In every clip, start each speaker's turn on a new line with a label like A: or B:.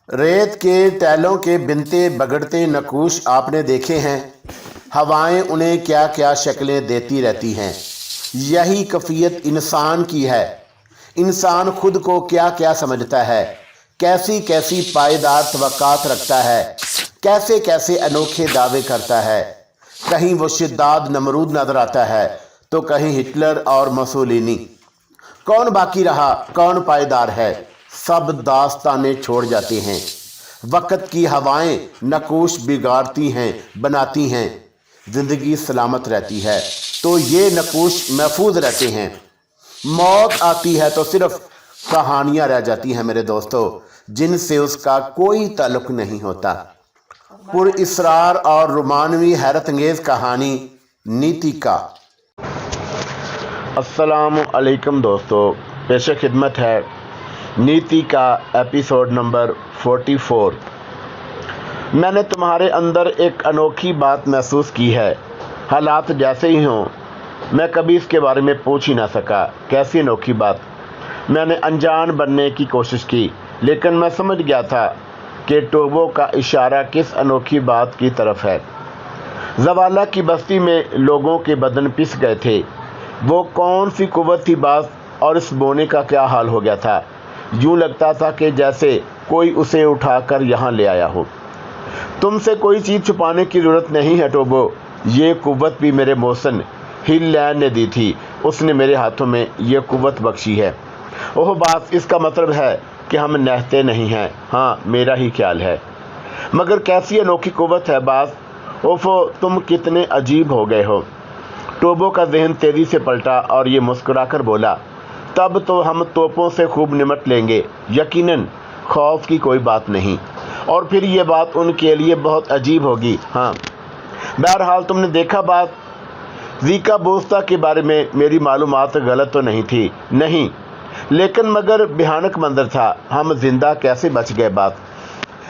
A: रेत के टैलों के बिनते बगड़ते नक्काश आपने देखे हैं। हवाएं उन्हें क्या क्या शक्लें देती रहती हैं। यही कैफियत इंसान की है। इंसान खुद को क्या क्या समझता है, कैसी कैसी पायदार तवक्कात रखता है, कैसे कैसे अनोखे दावे करता है। कहीं वो शिद्दात नमरूद नजर आता है तो कहीं हिटलर और मुसोलिनी। कौन बाकी रहा, कौन पायदार है? सब दास्ताने छोड़ जाते हैं। वक्त की हवाएं नक्काश बिगाड़ती हैं, बनाती हैं। जिंदगी सलामत रहती है तो ये नक्काश महफूज रहते हैं। मौत आती है तो सिर्फ कहानियां रह जाती हैं मेरे दोस्तों, जिनसे उसका कोई ताल्लुक नहीं होता। पुरइसरार और रोमानवी हैरत अंगेज कहानी नीति का। अस्सलामु अलैकुम दोस्तों, पेश खिदमत है नीति का एपिसोड नंबर 44। मैंने तुम्हारे अंदर एक अनोखी बात महसूस की है। हालात जैसे ही हों, मैं कभी इसके बारे में पूछ ही ना सका। कैसी अनोखी बात? मैंने अनजान बनने की कोशिश की, लेकिन मैं समझ गया था कि टोबो का इशारा किस अनोखी बात की तरफ है। जवाला की बस्ती में लोगों के बदन पिस गए थे। वो कौन सी कुव्वत थी बास, और इस बोने का क्या हाल हो गया था? यूं लगता था कि जैसे कोई उसे उठाकर यहाँ ले आया हो। तुमसे कोई चीज़ छुपाने की ज़रूरत नहीं है टोबो। ये कुव्वत भी मेरे मोहसिन हिल्लैन ने दी थी। उसने मेरे हाथों में ये कुव्वत बख्शी है। ओह बास, इसका मतलब है कि हम नहते नहीं हैं। हाँ, मेरा ही ख्याल है। मगर कैसी अनोखी कुव्वत है बास। ओफो, तुम कितने अजीब हो गए हो। टोबो का जहन तेज़ी से पलटा और ये मुस्कुराकर बोला, तब तो हम तोपों से खूब निमट लेंगे। यकीनन खौफ की कोई बात नहीं। और फिर ये बात उनके लिए बहुत अजीब होगी। हाँ, बहरहाल तुमने देखा बात, ज़ीका बोस्ता के बारे में मेरी मालूमात गलत तो नहीं थी? नहीं, लेकिन मगर भयानक मंजर था। हम जिंदा कैसे बच गए बात?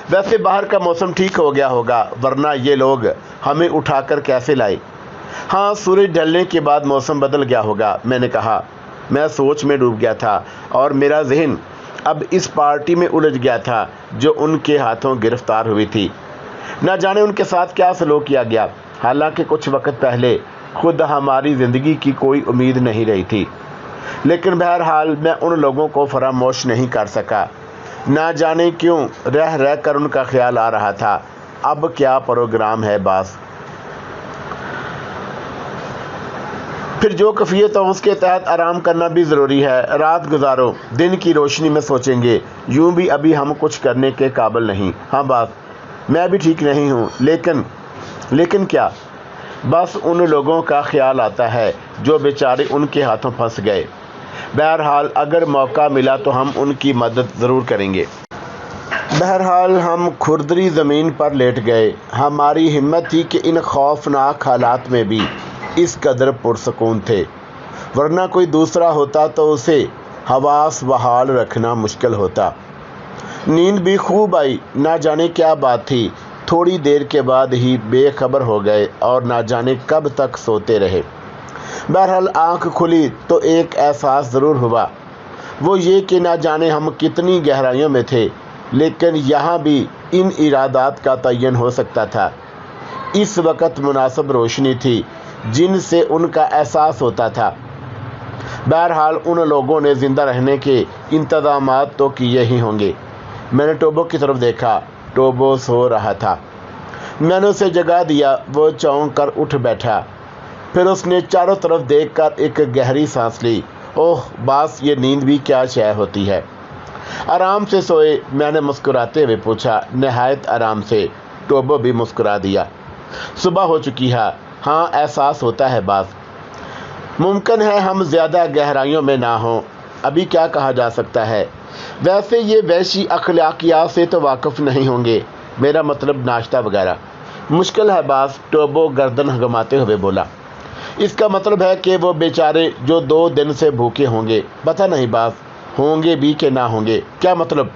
A: वैसे बाहर का मौसम ठीक हो गया होगा, वरना ये लोग हमें उठाकर कैसे लाए? हाँ, सूरज ढलने के बाद मौसम बदल गया होगा, मैंने कहा। मैं सोच में डूब गया था और मेरा जहन अब इस पार्टी में उलझ गया था जो उनके हाथों गिरफ्तार हुई थी। न जाने उनके साथ क्या सलूक किया गया। हालांकि कुछ वक्त पहले खुद हमारी ज़िंदगी की कोई उम्मीद नहीं रही थी, लेकिन बहरहाल मैं उन लोगों को फरामोश नहीं कर सका। ना जाने क्यों रह रह कर उनका ख्याल आ रहा था। अब क्या प्रोग्राम है बास? फिर जो कैफियत हो उसके तहत आराम करना भी ज़रूरी है। रात गुजारो, दिन की रोशनी में सोचेंगे। यूं भी अभी हम कुछ करने के काबिल नहीं। हाँ बास, मैं भी ठीक नहीं हूँ, लेकिन क्या? बस उन लोगों का ख्याल आता है जो बेचारे उनके हाथों फंस गए। बहरहाल अगर मौका मिला तो हम उनकी मदद ज़रूर करेंगे। बहरहाल हम खुरदरी ज़मीन पर लेट गए। हमारी हिम्मत थी कि इन खौफनाक हालात में भी इस कदर पुरसकून थे, वरना कोई दूसरा होता तो उसे हवास बहाल रखना मुश्किल होता। नींद भी खूब आई। ना जाने क्या बात थी, थोड़ी देर के बाद ही बेखबर हो गए और ना जाने कब तक सोते रहे। बहरहाल आंख खुली तो एक एहसास ज़रूर हुआ, वो ये कि ना जाने हम कितनी गहराइयों में थे, लेकिन यहाँ भी इन इरादात का तयन हो सकता था। इस वक्त मुनासिब रोशनी थी जिनसे उनका एहसास होता था। बहरहाल उन लोगों ने ज़िंदा रहने के इंतज़ामात तो किए ही होंगे। मैंने टोबो की तरफ देखा। टोबो सो रहा था। मैंने उसे जगा दिया। वो चौंक कर उठ बैठा। फिर उसने चारों तरफ देखकर एक गहरी सांस ली। ओह बास, ये नींद भी क्या शय होती है। आराम से सोए? मैंने मुस्कुराते हुए पूछा। नहायत आराम से। टोबो भी मुस्कुरा दिया। सुबह हो चुकी है। हाँ, एहसास होता है बास। मुमकिन है हम ज़्यादा गहराइयों में ना हों। अभी क्या कहा जा सकता है। वैसे ये वैशी अखलाकियात से तो वाकिफ़ नहीं होंगे, मेरा मतलब नाश्ता वगैरह। मुश्किल है बास, टोबो गर्दन घुमाते हुए बोला। इसका मतलब है कि वो बेचारे जो 2 दिन से भूखे होंगे। पता नहीं बास, होंगे भी कि ना होंगे। क्या मतलब?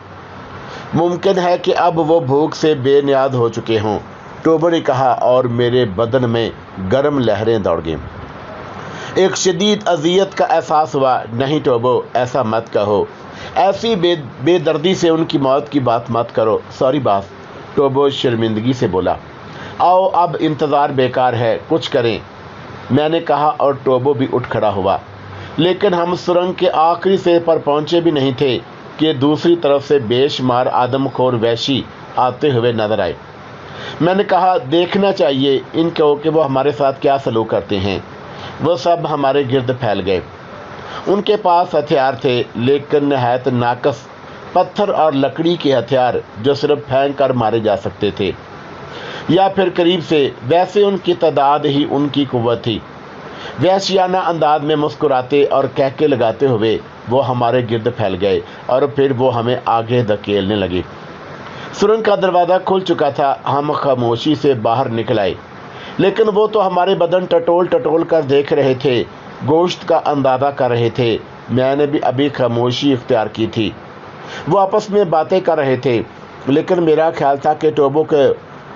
A: मुमकिन है कि अब वो भूख से बेनियाद हो चुके हों, टोबो ने कहा, और मेरे बदन में गर्म लहरें दौड़ गईं। एक शदीद अजियत का एहसास हुआ। नहीं टोबो, ऐसा मत कहो। ایسی بے دردی سے ان کی موت کی بات مت کرو۔ سوری باس، ٹوبو شرمندگی سے بولا۔ آؤ اب انتظار بیکار ہے، کچھ کریں، میں نے کہا اور ٹوبو بھی اٹھ کھڑا ہوا۔ لیکن ہم سرنگ کے آخری سر پر پہنچے بھی نہیں تھے کہ دوسری طرف سے بے شمار آدم خور وحشی آتے ہوئے نظر آئے۔ میں نے کہا دیکھنا چاہیے ان کو کہ وہ ہمارے ساتھ کیا سلوک کرتے ہیں۔ وہ سب ہمارے گرد پھیل گئے۔ ان کے پاس ہتھیار تھے لیکن نہایت ناقص پتھر اور لکڑی کے ہتھیار جو صرف پھینک کر مارے جا سکتے تھے یا پھر قریب سے، ویسے ان کی تعداد ہی ان کی قوت تھی۔ وحشیانہ انداز میں مسکراتے اور کہکے لگاتے ہوئے وہ ہمارے گرد پھیل گئے اور پھر وہ ہمیں آگے دھکیلنے لگے۔ سرنگ کا دروازہ کھل چکا تھا۔ ہم خاموشی سے باہر نکل آئے لیکن وہ تو ہمارے بدن ٹٹول ٹٹول کر دیکھ رہے تھے، گوشت کا اندازہ کر رہے تھے۔ میں نے بھی ابھی خاموشی اختیار کی تھی۔ وہ آپس میں باتیں کر رہے تھے لیکن میرا خیال تھا کہ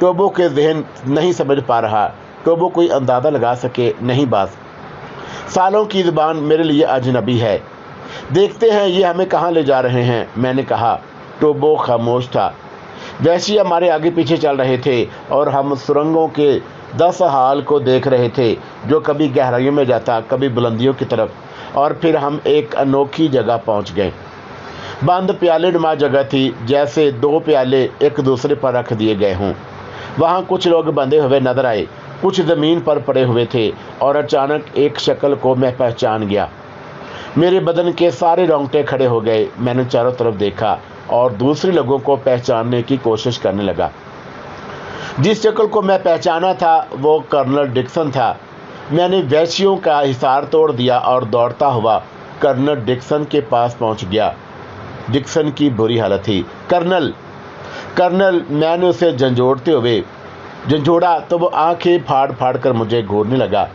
A: ٹوبو کے ذہن نہیں سمجھ پا رہا۔ ٹوبو کوئی اندازہ لگا سکے نہیں باس، سالوں کی زبان میرے لیے اجنبی ہے۔ دیکھتے ہیں یہ ہمیں کہاں لے جا رہے ہیں، میں نے کہا۔ ٹوبو خاموش تھا۔ وحشی ہمارے آگے پیچھے چل رہے تھے اور ہم سرنگوں کے 10 حال کو دیکھ رہے تھے، جو کبھی گہرائیوں میں جاتا، کبھی بلندیوں کی طرف، اور پھر ہم ایک انوکھی جگہ پہنچ گئے۔ بند پیالے نما جگہ تھی، جیسے 2 پیالے ایک دوسرے پر رکھ دیے گئے ہوں۔ وہاں کچھ لوگ بندھے ہوئے نظر آئے، کچھ زمین پر پڑے ہوئے تھے، اور اچانک ایک شکل کو میں پہچان گیا۔ میرے بدن کے سارے رونگٹے کھڑے ہو گئے۔ میں نے چاروں طرف دیکھا اور دوسرے لوگوں کو پہچاننے کی کوشش کرنے لگا۔ جس شکل کو میں پہچانا تھا وہ کرنل ڈکسن تھا۔ میں نے وحشیوں کا حصار توڑ دیا اور دوڑتا ہوا کرنل ڈکسن کے پاس پہنچ گیا۔ ڈکسن کی بری حالت تھی۔ کرنل، میں نے اسے جھنجھوڑا تو وہ آنکھیں پھاڑ پھاڑ کر مجھے گھورنے لگا۔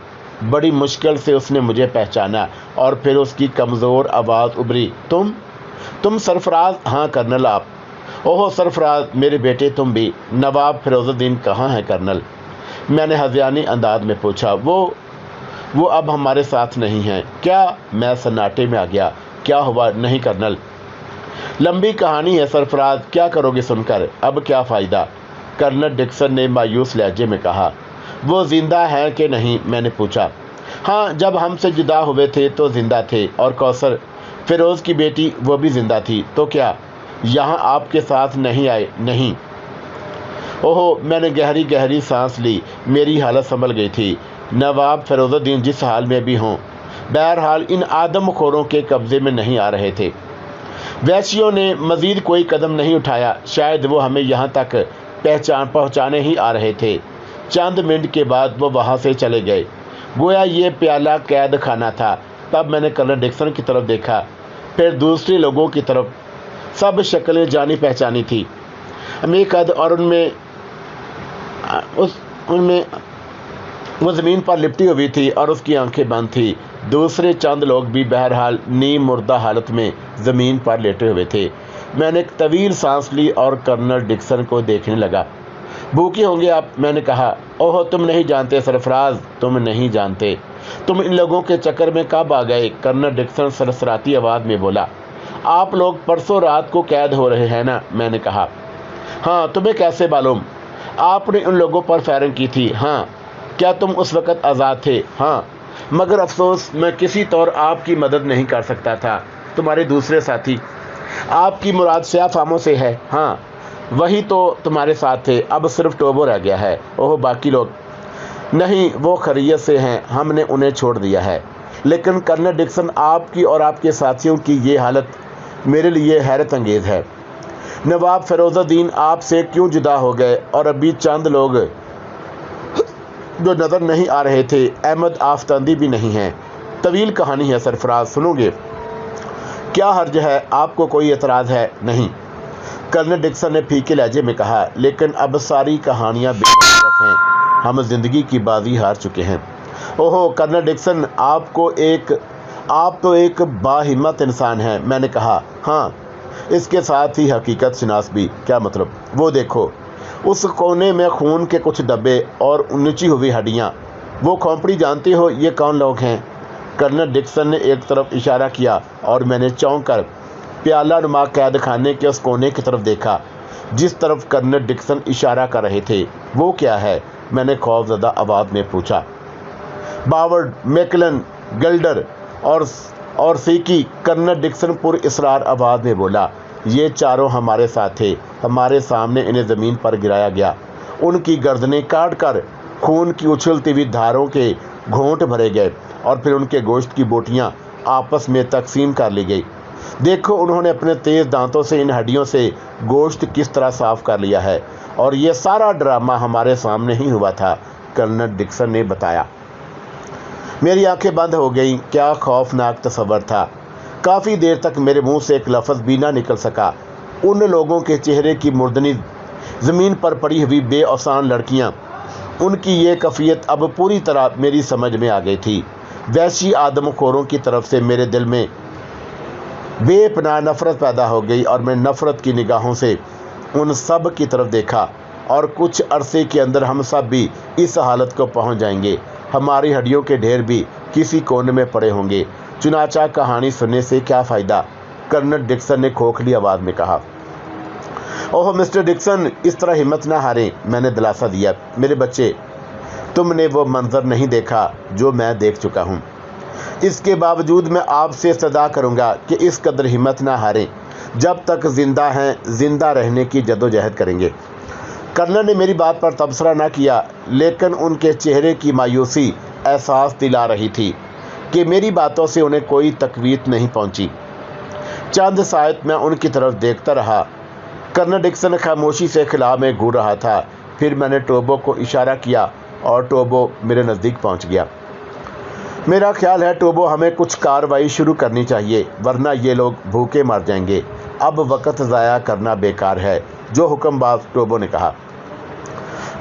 A: بڑی مشکل سے اس نے مجھے پہچانا اور پھر اس کی کمزور آواز ابھری، تم سرفراز؟ ہاں کرنل، آپ؟ اوہ سرفراز، میرے بیٹے تم بھی۔ نواب فیروز الدین کہاں ہے کرنل؟ میں نے ہذیانی انداز میں پوچھا۔ وہ اب ہمارے ساتھ نہیں ہیں۔ کیا؟ میں سناٹے میں آ گیا۔ کیا ہوا؟ نہیں کرنل، لمبی کہانی ہے سرفراز، کیا کرو گے سن کر؟ اب کیا فائدہ؟ کرنل ڈکسن نے مایوس لہجے میں کہا۔ وہ زندہ ہیں کہ نہیں؟ میں نے پوچھا۔ ہاں، جب ہم سے جدا ہوئے تھے تو زندہ تھے، اور کوثر فیروز کی بیٹی وہ بھی زندہ تھی۔ تو کیا یہاں آپ کے ساتھ نہیں آئے؟ نہیں۔ اوہو، میں نے گہری سانس لی۔ میری حالت سنبھل گئی تھی۔ نواب فیروز الدین جس حال میں بھی ہوں، بہرحال ان آدم خوروں کے قبضے میں نہیں آ رہے تھے۔ وحشیوں نے مزید کوئی قدم نہیں اٹھایا، شاید وہ ہمیں یہاں تک پہنچانے ہی آ رہے تھے۔ چند منٹ کے بعد وہ وہاں سے چلے گئے، گویا یہ پیالہ قید خانہ تھا۔ تب میں نے کرنل ڈکسن کی طرف دیکھا، پھر دوسرے لوگوں کی طرف۔ سب شکلیں جانی پہچانی تھی، قد، اور ان میں وہ زمین پر لپٹی ہوئی تھی اور اس کی آنکھیں بند تھی۔ دوسرے چند لوگ بھی بہرحال نیم مردہ حالت میں زمین پر لیٹے ہوئے تھے۔ میں نے ایک طویل سانس لی اور کرنل ڈکسن کو دیکھنے لگا۔ بھوکے ہوں گے آپ؟ میں نے کہا۔ اوہ، تم نہیں جانتے سرفراز، تم نہیں جانتے۔ تم ان لوگوں کے چکر میں کب آ گئے؟ کرنل ڈکسن سرسراتی آواز میں بولا۔ آپ لوگ پرسوں رات کو قید ہو رہے ہیں نا؟ میں نے کہا۔ ہاں، تمہیں کیسے معلوم؟ آپ نے ان لوگوں پر فائرنگ کی تھی؟ ہاں۔ کیا تم اس وقت آزاد تھے؟ ہاں، مگر افسوس میں کسی طور آپ کی مدد نہیں کر سکتا تھا۔ تمہارے دوسرے ساتھی؟ آپ کی مراد سیاہ فاموں سے ہے؟ ہاں، وہی تو تمہارے ساتھ تھے۔ اب صرف ٹوبو رہ گیا ہے۔ اوہ، باقی لوگ؟ نہیں، وہ خیریت سے ہیں، ہم نے انہیں چھوڑ دیا ہے۔ لیکن کرنل ڈکسن، آپ کی اور آپ کے ساتھیوں کی یہ حالت میرے لیے حیرت انگیز ہے۔ نواب فیروز الدین آپ سے کیوں جدا ہو گئے؟ اور ابھی چند لوگ جو نظر نہیں آ رہے تھے، احمد آفتندی بھی نہیں ہیں۔ طویل کہانی ہے سرفراز، سنو گے؟ کیا حرج ہے؟ آپ کو کوئی اعتراض ہے؟ نہیں، کرنل ڈکسن نے پھیکے لہجے میں کہا۔ لیکن اب ساری کہانیاں بے مناسب ہیں، ہم زندگی کی بازی ہار چکے ہیں۔ اوہو کرنل ڈکسن، آپ تو ایک باہمت انسان ہیں، میں نے کہا۔ ہاں، اس کے ساتھ ہی حقیقت شناس بھی۔ کیا مطلب؟ وہ دیکھو، اس کونے میں خون کے کچھ دبے اور نچی ہوئی ہڈیاں۔ وہ کھوپڑی جانتے ہو یہ کون لوگ ہیں؟ کرنل ڈکسن نے ایک طرف اشارہ کیا اور میں نے چونک کر प्याला नुमा कैद खाने के उस कोने की तरफ देखा जिस तरफ कर्नल डिक्सन इशारा कर रहे थे। वो क्या है? मैंने खौफजदा आवाज़ में पूछा। बावर्ड, मैकलन, गल्डर और सीकी, कर्नल डिक्सन पुर इसरार आवाज़ में बोला। ये चारों हमारे साथ थे। हमारे सामने इन्हें ज़मीन पर गिराया गया। उनकी गर्दनें काट कर खून की उछलती हुई धारों के घोंट भरे गए और फिर उनके गोश्त की बोटियां आपस में तकसीम कर ली गई। देखो, उन्होंने अपने तेज़ दांतों से इन हड्डियों से गोश्त किस तरह साफ कर लिया है। और ये सारा ड्रामा हमारे सामने ही हुआ था, कर्नल डिक्सन ने बताया। मेरी आंखें बंद हो गईं। क्या खौफनाक तस्वर था। काफ़ी देर तक मेरे मुंह से एक लफ्ज़ भी ना निकल सका। उन लोगों के चेहरे की मुर्दनी ज़मीन पर पड़ी हुई बेऔसान लड़कियां, उनकी ये कैफियत अब पूरी तरह मेरी समझ में आ गई थी। वैसी आदमखोरों की तरफ से मेरे दिल में बेपनाह नफ़रत पैदा हो गई और मैं नफ़रत की निगाहों से उन सब की तरफ देखा। और कुछ अरसे के अंदर हम सब भी इस हालत को पहुंच जाएंगे। हमारी हड्डियों के ढेर भी किसी कोने में पड़े होंगे। चुनाचा कहानी सुनने से क्या फ़ायदा? कर्नल डिक्सन ने खोखली आवाज़ में कहा। ओह मिस्टर डिक्सन, इस तरह हिम्मत ना हारें, मैंने दिलासा दिया। मेरे बच्चे, तुमने वो मंजर नहीं देखा जो मैं देख चुका हूँ। इसके बावजूद मैं आपसे सदा करूँगा कि इस कदर हिम्मत ना हारें। जब तक ज़िंदा हैं, ज़िंदा रहने की जद्दोजहद करेंगे। कर्नल ने मेरी बात पर तबसरा न किया, लेकिन उनके चेहरे की मायूसी एहसास दिला रही थी कि मेरी बातों से उन्हें कोई तकवीत नहीं पहुंची। चंद सायत मैं उनकी तरफ देखता रहा। कर्नल डिक्सन खामोशी से खिला में घूर रहा था। फिर मैंने टोबो को इशारा किया और टोबो मेरे नज़दीक पहुंच गया। मेरा ख्याल है टोबो, हमें कुछ कार्रवाई शुरू करनी चाहिए, वरना ये लोग भूखे मर जाएंगे। अब वक्त ज़ाया करना बेकार है। जो हुक्मबाज, टोबो ने कहा।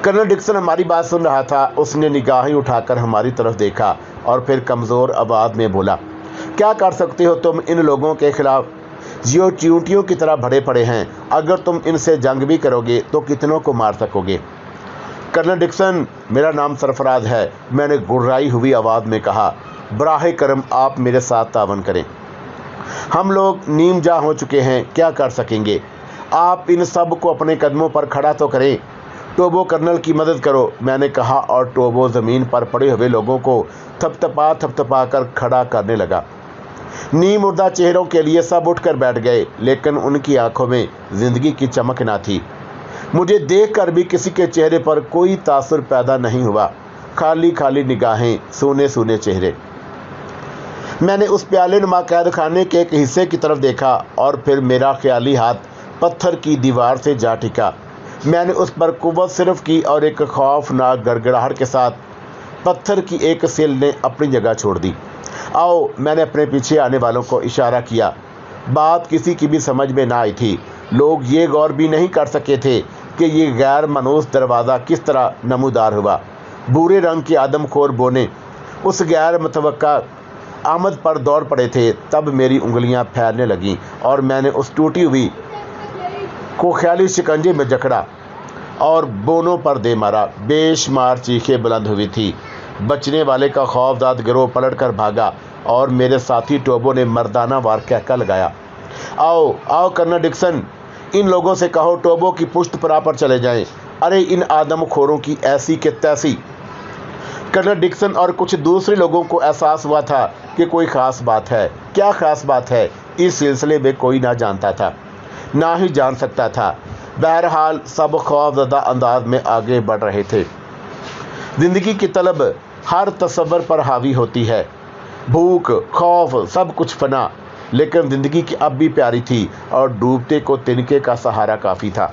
A: कर्नल डिक्सन हमारी बात सुन रहा था। उसने निगाहें उठाकर हमारी तरफ देखा और फिर कमज़ोर आवाज़ में बोला, क्या कर सकते हो तुम इन लोगों के खिलाफ जो चींटियों की तरह भरे पड़े हैं? अगर तुम इनसे जंग भी करोगे तो कितनों को मार सकोगे? कर्नल डिक्सन, मेरा नाम सरफराज है, मैंने गुर्राई हुई आवाज़ में कहा। बराह करम आप मेरे साथ तावन करें। हम लोग नीम जा हो चुके हैं, क्या कर सकेंगे? आप इन सब को अपने कदमों पर खड़ा तो करें। टोबो, कर्नल की मदद करो, मैंने कहा और टोबो ज़मीन पर पड़े हुए लोगों को थपथपा कर खड़ा करने लगा। नीम मुर्दा चेहरों के लिए सब उठकर बैठ गए, लेकिन उनकी आंखों में ज़िंदगी की चमक ना थी। मुझे देखकर भी किसी के चेहरे पर कोई तासुर पैदा नहीं हुआ। खाली खाली निगाहें, सूने सूने चेहरे। मैंने उस प्याले नुमा कैद खाने के एक हिस्से की तरफ देखा और फिर मेरा ख्याली हाथ पत्थर की दीवार से जा टिका। मैंने उस पर कुव्वत सिर्फ की और एक खौफनाक गड़गड़ाहट के साथ पत्थर की एक सिल ने अपनी जगह छोड़ दी। आओ, मैंने अपने पीछे आने वालों को इशारा किया। बात किसी की भी समझ में ना आई थी। लोग ये गौर भी नहीं कर सके थे कि ये गैर मनूस दरवाज़ा किस तरह नमूदार हुआ। भूरे रंग के आदमखोर बोने उस गैर मुतवक्का आमद पर दौड़ पड़े थे। तब मेरी उंगलियां फैलने लगीं और मैंने उस टूटी हुई को ख्याली शिकंजे में जकड़ा और बोनों पर दे मारा। बेशुमार चीखें बुलंद हुई थी। बचने वाले का खौफजाद गिरोह पलट कर भागा और मेरे साथी टोबो ने मर्दाना वार कहका लगाया, आओ आओ कर्नल डिक्सन, इन लोगों से कहो टोबो की पुष्ट पर चले जाएं। अरे इन आदमखोरों की ऐसी के तैसी। कर्नल डिक्सन और कुछ दूसरे लोगों को एहसास हुआ था कि कोई ख़ास बात है। क्या ख़ास बात है, इस सिलसिले में कोई ना जानता था, ना ही जान सकता था। बहरहाल सब खौफज़दा अंदाज में आगे बढ़ रहे थे। ज़िंदगी की तलब हर तसव्वुर पर हावी होती है। भूख, खौफ, सब कुछ फना, लेकिन ज़िंदगी की अब भी प्यारी थी और डूबते को तिनके का सहारा काफ़ी था।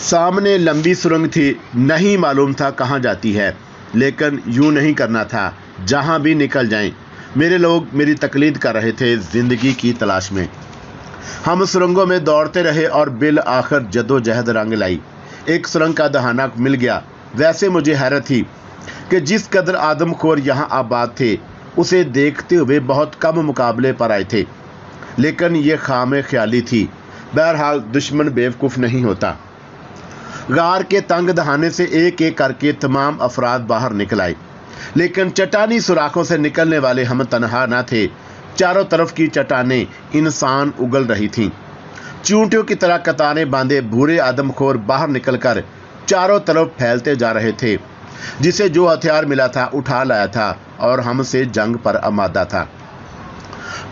A: सामने लंबी सुरंग थी, नहीं मालूम था कहाँ जाती है, लेकिन यूँ नहीं करना था, जहाँ भी निकल जाएं। मेरे लोग मेरी तकलीद कर रहे थे ज़िंदगी की तलाश में। हम सुरंगों में दौड़ते रहे और बिल आखिर जदोजहद रंग लाई। एक सुरंग का दहाना मिल गया। वैसे मुझे हैरत थी कि जिस कदर आदमखोर यहाँ आबाद थे, उसे देखते हुए बहुत कम मुकाबले पर आए थे, लेकिन ये खामे ख्याली थी। बहरहाल दुश्मन बेवकूफ़ नहीं होता। गार के तंग दहाने से एक एक करके तमाम अफराद बाहर निकल आए, लेकिन चट्टानी सुराखों से निकलने वाले हम तनहा न थे। चारों तरफ की चट्टानें इंसान उगल रही थीं। चींटियों की तरह कतारें बांधे बुरे आदमखोर बाहर निकलकर चारों तरफ फैलते जा रहे थे। जिसे जो हथियार मिला था उठा लाया था और हमसे जंग पर आमादा था।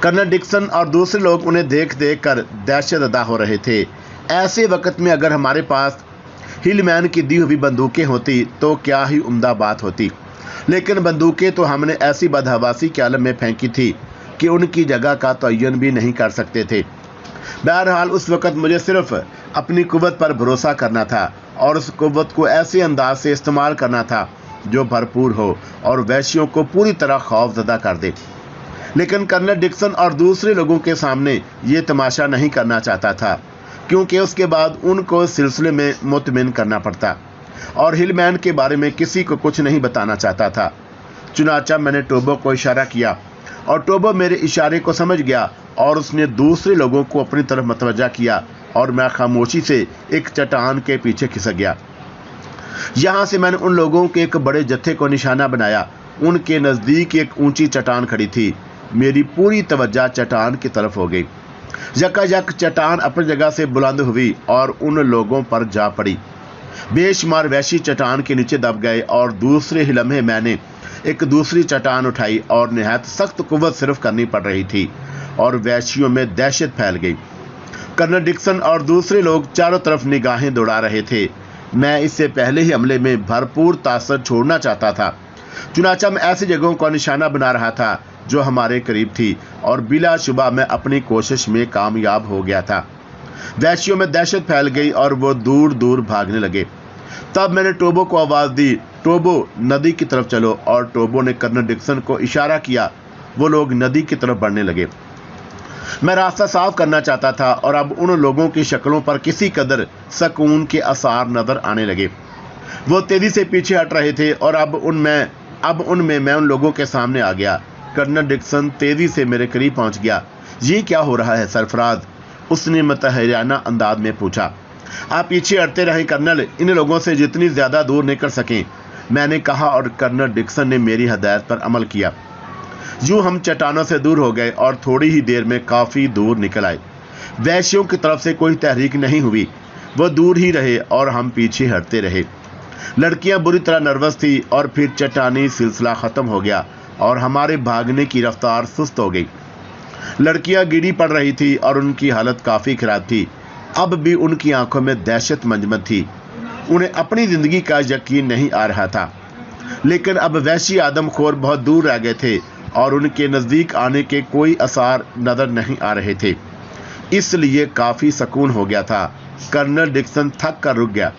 A: कर्नल डिक्सन और दूसरे लोग उन्हें देख देख कर दहशतज़दा हो रहे थे। ऐसे वक्त में अगर हमारे पास हिलमैन की दी हुई बंदूकें होती तो क्या ही उम्दा बात होती, लेकिन बंदूकें तो हमने ऐसी बदहवासी के आलम में फेंकी थी कि उनकी जगह का तयन भी नहीं कर सकते थे। बहरहाल उस वक़्त मुझे सिर्फ अपनी कुव्वत पर भरोसा करना था और उस कुव्वत को ऐसे अंदाज से इस्तेमाल करना था जो भरपूर हो और वैश्यों को पूरी तरह खौफजदा कर दे। लेकिन कर्नल डिक्सन और दूसरे लोगों के सामने ये तमाशा नहीं करना चाहता था, क्योंकि उसके बाद उनको इस सिलसिले में मुतमिन करना पड़ता और हिलमैन के बारे में किसी को कुछ नहीं बताना चाहता था। चुनाचा मैंने टोबो को इशारा किया और टोबो मेरे इशारे को समझ गया और उसने दूसरे लोगों को अपनी तरफ मतवज्जा किया और मैं खामोशी से एक चट्टान के पीछे खिसक गया। यहाँ से मैंने उन लोगों के एक बड़े जत्थे को निशाना बनाया। उनके नज़दीक एक ऊंची चट्टान खड़ी थी। मेरी पूरी तवज्जो चट्टान की तरफ हो गई। यकायक चट्टान अपनी जगह से बुलंद हुई और उन लोगों पर जा पड़ी। बेशुमार वैशी चट्टान के नीचे दब गए और दूसरे ही लम्हे मैंने एक दूसरी चट्टान उठाई और निहायत सख्त कुव्वत सिर्फ करनी पड़ रही थी और वैशियों में दहशत फैल गई। कर्नल डिक्सन और दूसरे लोग चारों तरफ निगाहें दौड़ा रहे थे। मैं इससे पहले ही हमले में भरपूर तासर छोड़ना चाहता था, चुनाचा मैं ऐसी जगहों का निशाना बना रहा था जो हमारे करीब थी और बिलाशुबा मैं अपनी कोशिश में कामयाब हो गया था। वैशियों में दहशत फैल गई और वो दूर दूर भागने लगे। तब मैंने टोबो को आवाज़ दी, टोबो नदी की तरफ चलो, और टोबो ने कर्नल डिक्सन को इशारा किया। वो लोग नदी की तरफ बढ़ने लगे। मैं रास्ता साफ करना चाहता था और अब उन लोगों की शक्लों पर किसी कदर सुकून के आसार नजर आने लगे। वो तेजी से पीछे हट रहे थे और अब उनमें मैं उन लोगों के सामने आ गया। कर्नल डिक्सन तेजी से मेरे करीब पहुंच गया। ये क्या हो रहा है सरफराज? उसने मतहराना अंदाज में पूछा। आप पीछे हटते रहें कर्नल, इन लोगों से जितनी ज़्यादा दूर निकल सकें, मैंने कहा और कर्नल डिक्सन ने मेरी हदायत पर अमल किया। यूं हम चट्टानों से दूर हो गए और थोड़ी ही देर में काफ़ी दूर निकल आए। वैश्यों की तरफ से कोई तहरीक नहीं हुई, वो दूर ही रहे और हम पीछे हटते रहे। लड़कियां बुरी तरह नर्वस थी और फिर चट्टानी सिलसिला ख़त्म हो गया और हमारे भागने की रफ्तार सुस्त हो गई। लड़कियां गिरी पड़ रही थी और उनकी हालत काफ़ी ख़राब थी। अब भी उनकी आंखों में दहशत मंजमद थी। उन्हें अपनी ज़िंदगी का यकीन नहीं आ रहा था। लेकिन अब वैशी आदमखोर बहुत दूर रह गए थे और उनके नज़दीक आने के कोई आसार नज़र नहीं आ रहे थे। इसलिए काफ़ी सुकून हो गया था। कर्नल डिक्सन थक कर रुक गया।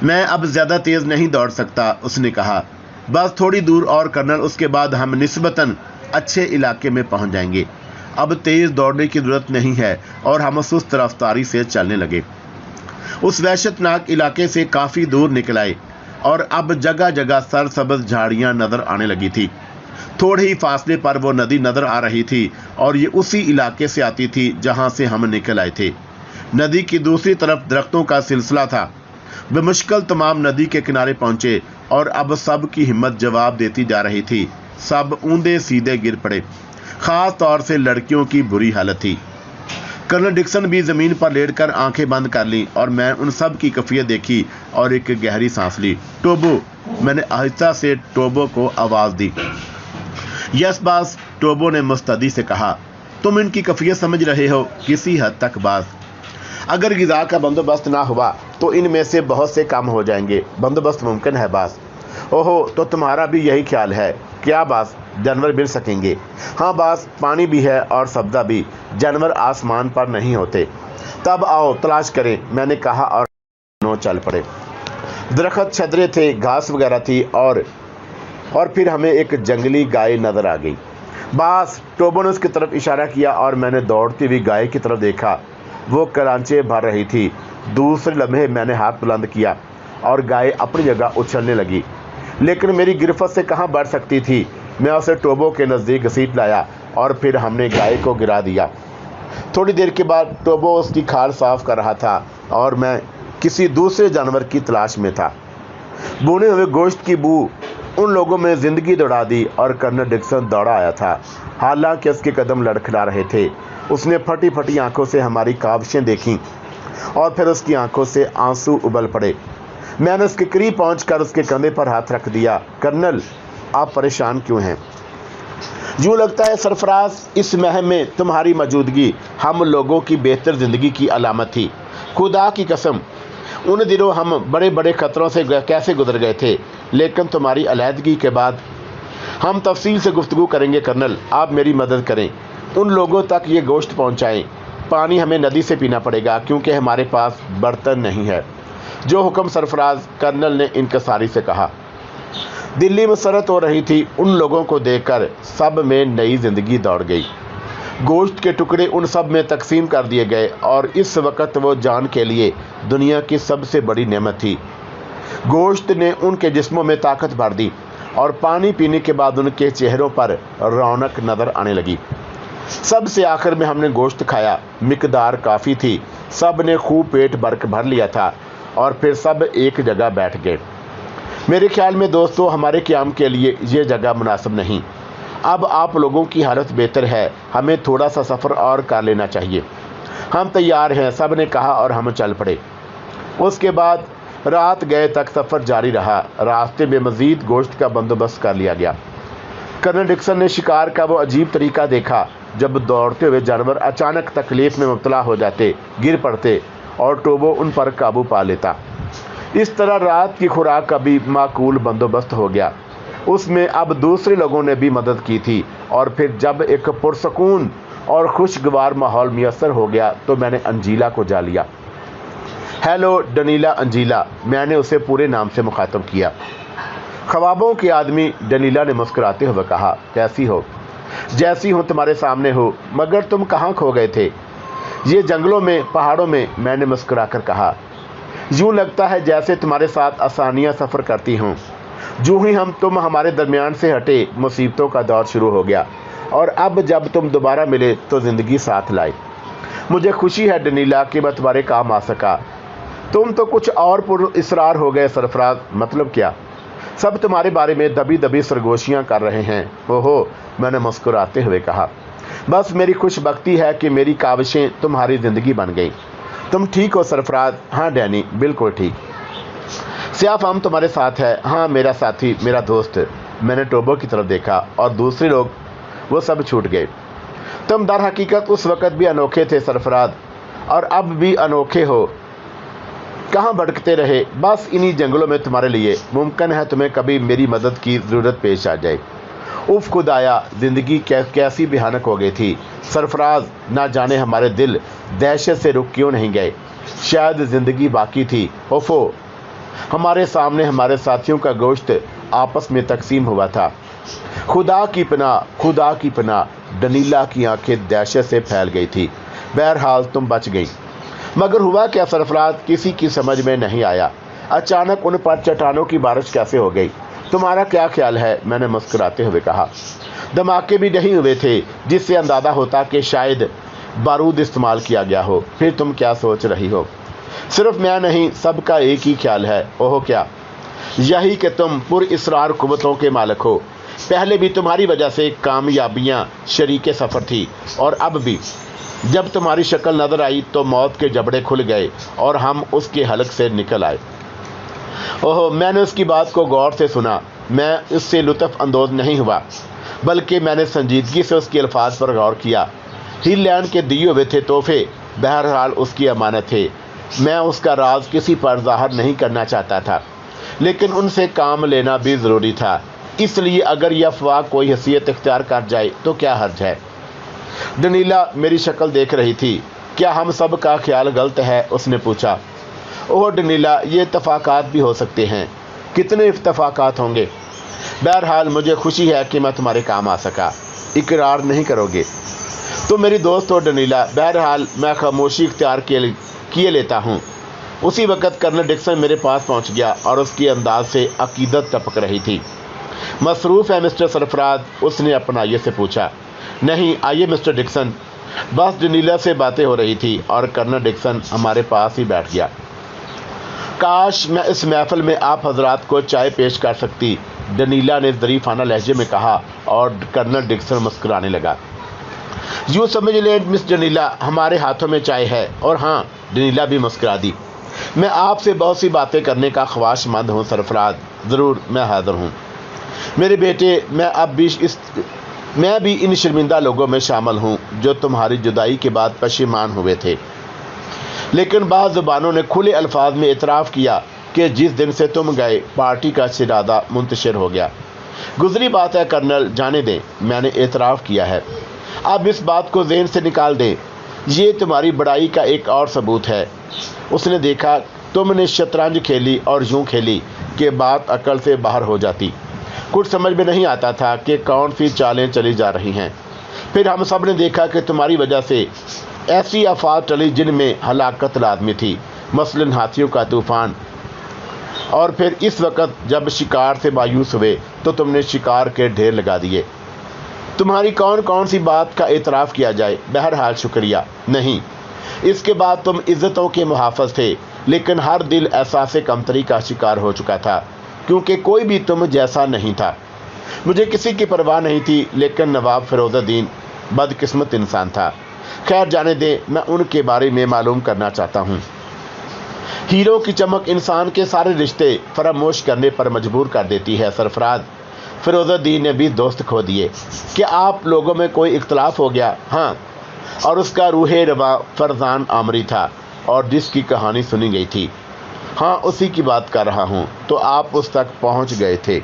A: मैं अब ज़्यादा तेज़ नहीं दौड़ सकता, उसने कहा। बस थोड़ी दूर और कर्नल, उसके बाद हम निस्बतन अच्छे इलाके में पहुंच जाएंगे। अब तेज़ दौड़ने की ज़रूरत नहीं है और हम सुस्त रफ्तारी से चलने लगे। उस वहशतनाक इलाके से काफ़ी दूर निकल आए और अब जगह जगह सरसब्ज़ झाड़ियाँ नज़र आने लगी थी। थोड़े ही फासले पर वो नदी नज़र आ रही थी और ये उसी इलाके से आती थी जहाँ से हम निकल आए थे। नदी की दूसरी तरफ दरख्तों का सिलसिला था। बेमुश्किल तमाम नदी के किनारे पहुँचे और अब सब की हिम्मत जवाब देती जा रही थी। सब ऊंधे सीधे गिर पड़े। ख़ास तौर से लड़कियों की बुरी हालत थी। कर्नल डिक्सन भी ज़मीन पर लेटकर आंखें बंद कर लीं और मैं उन सब की कैफियत देखी और एक गहरी सांस ली। टोबो, मैंने आहिस्ता से टोबो को आवाज़ दी। यस बास, टोबो ने मुस्तैदी से कहा। तुम इनकी कैफियत समझ रहे हो? किसी हद तक बास। अगर ग़िज़ा का बंदोबस्त ना हुआ तो इनमें से बहुत से काम हो जाएंगे। बंदोबस्त मुमकिन है बास। ओहो, तो तुम्हारा भी यही ख्याल है? क्या बास, जानवर मिल सकेंगे? हाँ बास, पानी भी है और सब्ज़ा भी। जानवर आसमान पर नहीं होते। तब आओ तलाश करें, मैंने कहा और दोनों चल पड़े। दरख्त छदरे थे, घास वगैरह थी और फिर हमें एक जंगली गाय नज़र आ गई। बास, टोबो ने उसकी तरफ इशारा किया और मैंने दौड़ती हुई गाय की तरफ देखा। वो करांचे भर रही थी। दूसरे लम्हे मैंने हाथ बुलंद किया और गाय अपनी जगह उछलने लगी, लेकिन मेरी गिरफ्त से कहाँ बढ़ सकती थी। मैं उसे टोबो के नज़दीक घसीट लाया और फिर हमने गाय को गिरा दिया। थोड़ी देर के बाद टोबो उसकी खाल साफ कर रहा था और मैं किसी दूसरे जानवर की तलाश में था। भुने हुए गोश्त की बू उन लोगों में ज़िंदगी दौड़ा दी और कर्नल डिक्सन दौड़ा आया था। حالانکہ اس کے قدم لڑکھڑا رہے تھے۔ اس نے پھٹی پھٹی آنکھوں سے ہماری کاوشیں دیکھیں اور پھر اس کی آنکھوں سے آنسو ابل پڑے۔ میں نے اس کے قریب پہنچ کر اس کے کندھے پر ہاتھ رکھ دیا۔ کرنل، آپ پریشان کیوں ہیں؟ یوں لگتا ہے سرفراز، اس مہم میں تمہاری موجودگی ہم لوگوں کی بہتر زندگی کی علامت تھی۔ خدا کی قسم، ان دنوں ہم بڑے بڑے خطروں سے کیسے گزر گئے تھے، لیکن تمہاری علیحدگی کے بعد ہم تفصیل سے گفتگو کریں گے۔ کرنل، آپ میری مدد کریں، ان لوگوں تک یہ گوشت پہنچائیں۔ پانی ہمیں ندی سے پینا پڑے گا کیونکہ ہمارے پاس برتن نہیں ہے۔ جو حکم سرفراز، کرنل نے انکساری سے کہا۔ دلی مسرت ہو رہی تھی۔ ان لوگوں کو دیکھ کر سب میں نئی زندگی دوڑ گئی۔ گوشت کے ٹکڑے ان سب میں تقسیم کر دیے گئے اور اس وقت وہ جان کے لیے دنیا کی سب سے بڑی نعمت تھی۔ گوشت نے ان کے جسموں میں طاقت بھر دی اور پانی پینے کے بعد ان کے چہروں پر رونق نظر آنے لگی۔ سب سے آخر میں ہم نے گوشت کھایا۔ مقدار کافی تھی، سب نے خوب پیٹ بھر لیا تھا اور پھر سب ایک جگہ بیٹھ گئے۔ میرے خیال میں دوستو، ہمارے قیام کے لیے یہ جگہ مناسب نہیں۔ اب آپ لوگوں کی حالت بہتر ہے، ہمیں تھوڑا سا سفر اور کر لینا چاہیے۔ ہم تیار ہیں، سب نے کہا اور ہم چل پڑے۔ اس کے بعد رات گئے تک سفر جاری رہا۔ راستے میں مزید گوشت کا بندوبست کر لیا گیا۔ کرنل ڈکسن نے شکار کا وہ عجیب طریقہ دیکھا جب دوڑتے ہوئے جانور اچانک تکلیف میں مبتلا ہو جاتے، گر پڑتے اور ٹوبو ان پر قابو پا لیتا۔ اس طرح رات کی خوراک کا بھی معقول بندوبست ہو گیا۔ اس میں اب دوسرے لوگوں نے بھی مدد کی تھی اور پھر جب ایک پرسکون اور خوشگوار ماحول میسر ہو گیا تو میں نے انجیلا کو جا لیا۔ ہیلو ڈنیلا، انجیلا، میں نے اسے پورے نام سے مخاطب کیا۔ خوابوں کے آدمی، ڈنیلا نے مسکراتے ہوئے کہا، کیسی ہو؟ جیسی ہوں تمہارے سامنے ہو، مگر تم کہاں کھو گئے تھے؟ یہ جنگلوں میں، پہاڑوں میں نے مسکرا کر کہا۔ یوں لگتا ہے جیسے تمہارے ساتھ آسانیاں سفر کرتی ہوں۔ جو ہی تم ہمارے درمیان سے ہٹے، مصیبتوں کا دور شروع ہو گیا اور اب جب تم دوبارہ ملے تو زندگی ساتھ لائے۔ مجھے خوشی ہے ڈنیلا کہ میں تمہارے کام آ سکا۔ تم تو کچھ اور پر اصرار ہو گئے سرفراز۔ مطلب کیا؟ سب تمہارے بارے میں دبی دبی سرگوشیاں کر رہے ہیں۔ اوہو، میں نے مسکراتے ہوئے کہا، بس میری خوش بختی ہے کہ میری کاوشیں تمہاری زندگی بن گئیں۔ تم ٹھیک ہو سرفراز؟ ہاں ڈینی، بالکل ٹھیک۔ سیاف ہم تمہارے ساتھ ہے؟ ہاں، میرا ساتھی، میرا دوست۔ میں نے ٹوبو کی طرف دیکھا اور دوسرے لوگ، وہ سب چھوٹ گئے۔ تم در حقیقت اس وقت بھی انوکھے تھے سرفراز، اور اب بھی انوکھے ہو۔ کہاں بھٹکتے رہے؟ بس انہی جنگلوں میں تمہارے لیے۔ ممکن ہے تمہیں کبھی میری مدد کی ضرورت پیش آ جائے۔ اف خدایا، زندگی کیسی بھیانک ہو گئی تھی سرفراز، نہ جانے ہمارے دل دہشت سے رک کیوں نہیں گئے۔ شاید زندگی باقی تھی۔ اوفو، ہمارے سامنے ہمارے ساتھیوں کا گوشت آپس میں تقسیم ہوا تھا۔ خدا کی پناہ، خدا کی پناہ۔ ڈنیلا کی آنکھیں دہشت سے پھیل گئی تھی۔ بہرحال تم بچ گئی، مگر ہوا کیا سرفراز؟ کسی کی سمجھ میں نہیں آیا۔ اچانک ان پر چٹانوں کی بارش کیسے ہو گئی؟ تمہارا کیا خیال ہے؟ میں نے مسکراتے ہوئے کہا۔ دھماکے بھی نہیں ہوئے تھے جس سے اندازہ ہوتا کہ شاید بارود استعمال کیا گیا ہو۔ پھر تم کیا سوچ رہی ہو؟ صرف میں نہیں، سب کا ایک ہی خیال ہے۔ اوہ کیا؟ یہی کہ تم پر اصرار قوتوں کے مالک ہو۔ پہلے بھی تمہاری وجہ سے کامیابیاں شریک سفر تھی اور اب بھی۔ جب تمہاری شکل نظر آئی تو موت کے جبڑے کھل گئے اور ہم اس کے حلق سے نکل آئے۔ اوہ، میں نے اس کی بات کو غور سے سنا۔ میں اس سے لطف اندوز نہیں ہوا، بلکہ میں نے سنجیدگی سے اس کے الفاظ پر غور کیا۔ ہل لینڈ کے دیے ہوئے تھے تحفے، بہرحال اس کی امانت تھے۔ میں اس کا راز کسی پر ظاہر نہیں کرنا چاہتا تھا، لیکن ان سے کام لینا بھی ضروری تھا۔ اس لیے اگر یہ افواہ کوئی حیثیت اختیار کر جائے تو کیا حرج ہے؟ ڈنیلا میری شکل دیکھ رہی تھی۔ کیا ہم سب کا خیال غلط ہے؟ اس نے پوچھا۔ اوہ ڈنیلا، یہ اتفاقات بھی ہو سکتے ہیں۔ کتنے اتفاقات ہوں گے؟ بہرحال مجھے خوشی ہے کہ میں تمہارے کام آ سکا۔ اقرار نہیں کرو گے؟ تم میری دوست ہو ڈنیلا۔ بہرحال میں خاموشی اختیار کیے لیتا ہوں۔ اسی وقت کرنل ڈکسن میرے پاس پہنچ گیا اور اس کے انداز سے عقیدت ٹپک رہی تھی۔ مصروف ہے مسٹر سرفراز؟ اس نے اپنائیے سے پوچھا۔ نہیں، آئیے مسٹر ڈکسن۔ بس ڈنیلا سے باتیں ہو رہی تھی اور کرنل ڈکسن ہمارے پاس ہی بیٹھ گیا۔ کاش میں اس محفل میں آپ حضرات کو چائے پیش کر سکتی، ڈنیلا نے ظریفانہ لہجے میں کہا اور کرنل ڈکسن مسکرانے لگا۔ یوں سمجھ لیں مس ڈنیلا، ہمارے ہاتھوں میں چائے ہے۔ اور ہاں، ڈنیلا بھی مسکرا دی۔ میں آپ سے بہت سی باتیں کرنے کا خواہش مند ہوں سرفراز۔ ضرور، میں حاضر ہوں میرے بیٹے۔ میں بھی ان شرمندہ لوگوں میں شامل ہوں جو تمہاری جدائی کے بعد پشیمان ہوئے تھے، لیکن بعض زبانوں نے کھلے الفاظ میں اعتراف کیا کہ جس دن سے تم گئے پارٹی کا شرادہ منتشر ہو گیا۔ گزری بات ہے کرنل، جانے دیں، میں نے اعتراف کیا ہے۔ اب اس بات کو ذہن سے نکال دیں۔ یہ تمہاری بڑائی کا ایک اور ثبوت ہے۔ اس نے دیکھا تم نے شطرنج کھیلی اور یوں کھیلی کہ بات عقل سے باہر ہو جاتی۔ کچھ سمجھ میں نہیں آتا تھا کہ کون سی چالیں چلی جا رہی ہیں۔ پھر ہم سب نے دیکھا کہ تمہاری وجہ سے ایسی آفات ٹلی جن میں ہلاکت لازمی تھی، مثلاً ہاتھیوں کا طوفان۔ اور پھر اس وقت جب شکار سے مایوس ہوئے تو تم نے شکار کے ڈھیر لگا دیے۔ تمہاری کون سی بات کا اعتراف کیا جائے؟ بہرحال شکریہ۔ نہیں، اس کے بعد تم عزتوں کے محافظ تھے، لیکن ہر دل احساس کمتری کا شکار ہو چکا تھا، کیونکہ کوئی بھی تم جیسا نہیں تھا۔ مجھے کسی کی پرواہ نہیں تھی، لیکن نواب فیروز الدین بدقسمت انسان تھا۔ خیر، جانے دیں، میں ان کے بارے میں معلوم کرنا چاہتا ہوں۔ ہیروں کی چمک انسان کے سارے رشتے فراموش کرنے پر مجبور کر دیتی ہے سرفراز۔ فیروز الدین نے بھی دوست کھو دیے۔ کیا آپ لوگوں میں کوئی اختلاف ہو گیا؟ ہاں، اور اس کا روح رواں فرزان عامری تھا، اور جس کی کہانی سنی گئی تھی۔ ہاں، اسی کی بات کر رہا ہوں۔ تو آپ اس تک پہنچ گئے تھے؟